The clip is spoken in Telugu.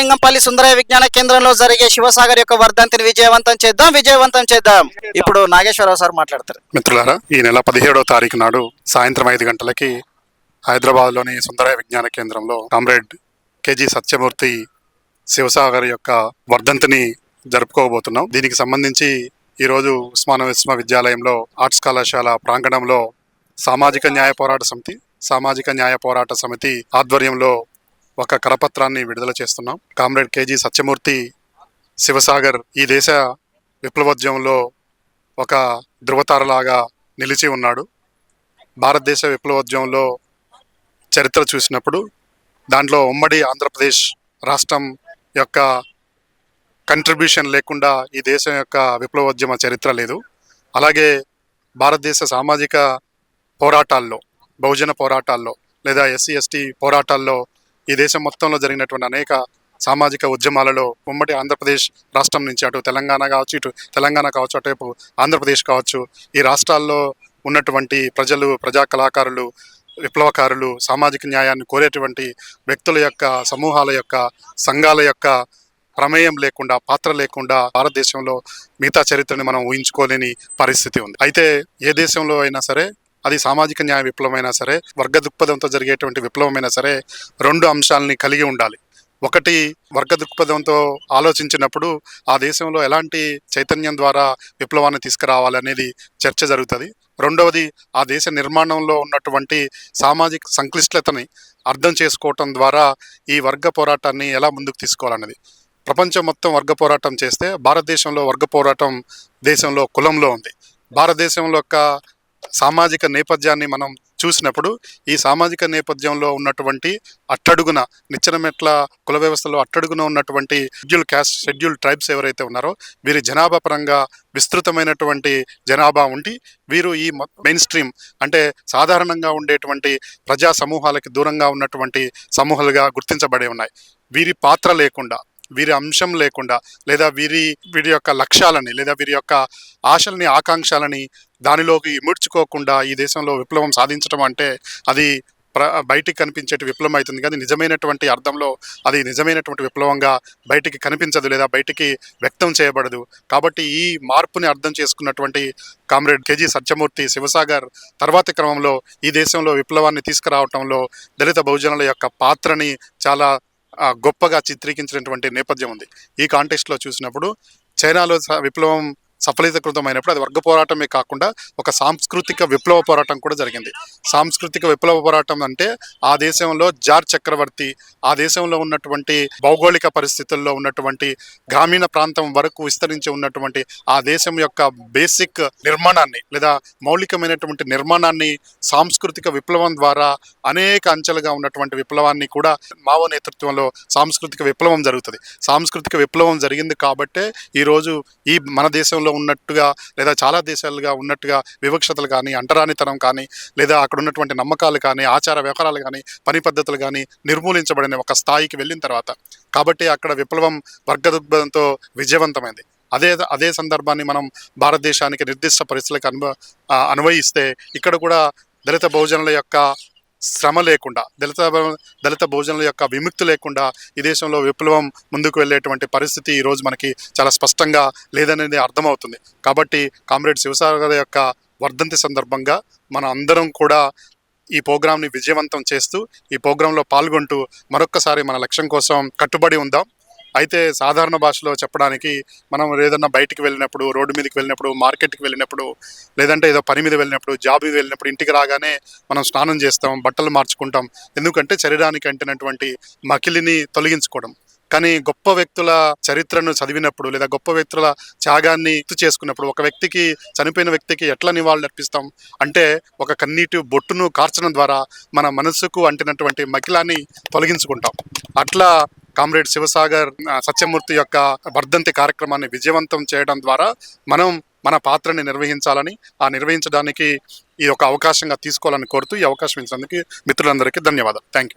శివలింగంపల్లి సుందరయ్య విజ్ఞాన కేంద్రంలో జరిగే శివసాగర్ యొక్క వర్ధంతిని విజయవంతం చేద్దాం. ఇప్పుడు నాగేశ్వరరావు సార్ మాట్లాడతారు. మిత్రులారా, ఈ నెల 17వ తారీఖు నాడు సాయంత్రం 5 గంటలకి హైదరాబాద్లోని సుందరయ్య విజ్ఞాన కేంద్రంలో కామ్రేడ్ కేజీ సత్యమూర్తి శివసాగర్ యొక్క వర్ధంతిని జరుపుకోబోతున్నాం. దీనికి సంబంధించి ఈరోజు ఉస్మానియా విశ్వవిద్యాలయంలో ఆర్ట్స్ కళాశాల ప్రాంగణంలో సామాజిక న్యాయ పోరాట సమితి ఆధ్వర్యంలో ఒక కరపత్రాన్ని విడుదల చేస్తున్నాం. కామ్రేడ్ కేజీ సత్యమూర్తి శివసాగర్ ఈ దేశ విప్లవోద్యమంలో ఒక ధృవతారలాగా నిలిచి ఉన్నాడు. భారతదేశ విప్లవోద్యమంలో చరిత్ర చూసినప్పుడు దాంట్లో ఉమ్మడి ఆంధ్రప్రదేశ్ రాష్ట్రం యొక్క కంట్రిబ్యూషన్ లేకుండా ఈ దేశం యొక్క విప్లవోద్యమ చరిత్ర లేదు. అలాగే భారతదేశ సామాజిక పోరాటాల్లో, బహుజన పోరాటాల్లో లేదా ఎస్సీ/ఎస్టీ పోరాటాల్లో ఈ దేశం మొత్తంలో జరిగినటువంటి అనేక సామాజిక ఉద్యమాలలో ఉమ్మడి ఆంధ్రప్రదేశ్ రాష్ట్రం నుంచి అటు తెలంగాణ కావచ్చు, ఇటు తెలంగాణ కావచ్చు, అటువైపు ఆంధ్రప్రదేశ్ కావచ్చు, ఈ రాష్ట్రాల్లో ఉన్నటువంటి ప్రజలు, ప్రజా కళాకారులు, విప్లవకారులు, సామాజిక న్యాయాన్ని కోరేటువంటి వ్యక్తుల యొక్క సమూహాల యొక్క సంఘాల యొక్క ప్రమేయం లేకుండా, పాత్ర లేకుండా భారతదేశంలో మిగతా చరిత్రని మనం ఊహించుకోలేని పరిస్థితి ఉంది. అయితే ఏ దేశంలో అయినా సరే, అది సామాజిక న్యాయ విప్లవమైనా సరే, వర్గ దృక్పథంతో జరిగేటువంటి విప్లవమైనా సరే, 2 అంశాలని కలిగి ఉండాలి. ఒకటి, వర్గ దృక్పథంతో ఆలోచించినప్పుడు ఆ దేశంలో ఎలాంటి చైతన్యం ద్వారా విప్లవాన్ని తీసుకురావాలనేది చర్చ జరుగుతుంది. రెండవది, ఆ దేశ నిర్మాణంలో ఉన్నటువంటి సామాజిక సంక్లిష్టతని అర్థం చేసుకోవటం ద్వారా ఈ వర్గ పోరాటాన్ని ఎలా ముందుకు తీసుకోవాలనేది. ప్రపంచం మొత్తం వర్గ పోరాటం చేస్తే భారతదేశంలో వర్గ పోరాటం దేశంలో కులంలో ఉంది. భారతదేశంలో యొక్క సామాజిక నేపథ్యాన్ని మనం చూసినప్పుడు ఈ సామాజిక నేపథ్యంలో ఉన్నటువంటి అట్టడుగున, నిచ్చెన మెట్ల కుల వ్యవస్థలో అట్టడుగున ఉన్నటువంటి షెడ్యూల్ క్యాస్ట్, షెడ్యూల్ ట్రైబ్స్ ఎవరైతే ఉన్నారో వీరి జనాభా పరంగా విస్తృతమైనటువంటి జనాభా ఉండి వీరు ఈ మెయిన్ స్ట్రీమ్ అంటే సాధారణంగా ఉండేటువంటి ప్రజా సమూహాలకి దూరంగా ఉన్నటువంటి సమూహాలుగా గుర్తించబడి ఉన్నాయి. వీరి పాత్ర లేకుండా, వీరి అంశం లేకుండా, లేదా వీరి యొక్క లక్ష్యాలని లేదా వీరి యొక్క ఆశల్ని, ఆకాంక్షలని దానిలోకి ఇముడ్చుకోకుండా ఈ దేశంలో విప్లవం సాధించడం అంటే అది బయటికి కనిపించేటి విప్లవం అవుతుంది. కానీ నిజమైనటువంటి అర్థంలో అది నిజమైనటువంటి విప్లవంగా బయటికి కనిపించదు లేదా బయటికి వ్యక్తం చేయబడదు. కాబట్టి ఈ మార్పుని అర్థం చేసుకున్నటువంటి కామ్రేడ్ కేజీ సత్యమూర్తి శివసాగర్ తర్వాతి క్రమంలో ఈ దేశంలో విప్లవాన్ని తీసుకురావటంలో దళిత బహుజనుల యొక్క పాత్రని చాలా గొప్పగా చిత్రీకరించినటువంటి నేపథ్యం ఉంది. ఈ కాంటెక్స్ట్లో చూసినప్పుడు చైనాలో విప్లవం సఫలీకృతమైనప్పుడు అది వర్గ పోరాటమే కాకుండా ఒక సాంస్కృతిక విప్లవ పోరాటం కూడా జరిగింది. సాంస్కృతిక విప్లవ పోరాటం అంటే ఆ దేశంలో జార్ చక్రవర్తి, ఆ దేశంలో ఉన్నటువంటి భౌగోళిక పరిస్థితుల్లో ఉన్నటువంటి గ్రామీణ ప్రాంతం వరకు విస్తరించి ఉన్నటువంటి ఆ దేశం యొక్క బేసిక్ నిర్మాణాన్ని లేదా మౌలికమైనటువంటి నిర్మాణాన్ని సాంస్కృతిక విప్లవం ద్వారా అనేక అంచెలుగా ఉన్నటువంటి విప్లవాన్ని కూడా మావో నేతృత్వంలో సాంస్కృతిక విప్లవం జరుగుతుంది. సాంస్కృతిక విప్లవం జరిగింది కాబట్టే ఈరోజు ఈ మన దేశంలో ఉన్నట్టుగా లేదా చాలా దేశాలుగా ఉన్నట్టుగా వివక్షతలు కానీ, అంటరానితనం కానీ, లేదా అక్కడ ఉన్నటువంటి నమ్మకాలు కానీ, ఆచార వ్యవహారాలు కానీ, పని పద్ధతులు కానీ నిర్మూలించబడిన ఒక స్థాయికి వెళ్ళిన తర్వాత కాబట్టి అక్కడ విప్లవం వర్గ దృక్పథంతో విజయవంతమైంది. అదే సందర్భాన్ని మనం భారతదేశానికి నిర్దిష్ట పరిస్థితులకు అన్వయిస్తే ఇక్కడ కూడా దళిత బహుజనుల యొక్క శ్రమ లేకుండా, దళిత బహుజనుల యొక్క విముక్తి లేకుండా ఈ దేశంలో విప్లవం ముందుకు వెళ్ళేటువంటి పరిస్థితి ఈరోజు మనకి చాలా స్పష్టంగా లేదనేది అర్థమవుతుంది. కాబట్టి కామ్రేడ్ శివసాగర్ యొక్క వర్ధంతి సందర్భంగా మన అందరం కూడా ఈ ప్రోగ్రాంని విజయవంతం చేస్తూ, ఈ ప్రోగ్రాంలో పాల్గొంటూ మరొక్కసారి మన లక్ష్యం కోసం కట్టుబడి ఉందాం. అయితే సాధారణ భాషలో చెప్పడానికి మనం ఏదన్నా బయటికి వెళ్ళినప్పుడు, రోడ్డు మీదకి వెళ్ళినప్పుడు, మార్కెట్కి వెళ్ళినప్పుడు, లేదంటే ఏదో పని మీద వెళ్ళినప్పుడు, జాబ్ మీద వెళ్ళినప్పుడు ఇంటికి రాగానే మనం స్నానం చేస్తాం, బట్టలు మార్చుకుంటాం. ఎందుకంటే శరీరానికి అంటినటువంటి మకిలిని తొలగించుకోవడం. కానీ గొప్ప వ్యక్తుల చరిత్రను చదివినప్పుడు లేదా గొప్ప వ్యక్తుల త్యాగాన్ని గుర్తు చేసుకున్నప్పుడు ఒక వ్యక్తికి, చనిపోయిన వ్యక్తికి ఎట్లా నివాళులు అర్పిస్తాం అంటే ఒక కన్నీటి బొట్టును కార్చడం ద్వారా మన మనసుకు అంటినటువంటి మకిలాన్ని తొలగించుకుంటాం. అట్లా కామ్రేడ్ శివసాగర్ సత్యమూర్తి యొక్క వర్ధంతి కార్యక్రమాన్ని విజయవంతం చేయడం ద్వారా మనం మన పాత్రని నిర్వహించాలని, ఆ నిర్వహించడానికి ఈ ఒక అవకాశంగా తీసుకోవాలని కోరుతూ ఈ అవకాశం ఇచ్చినందుకు మిత్రులందరికీ ధన్యవాదాలు. Thank you.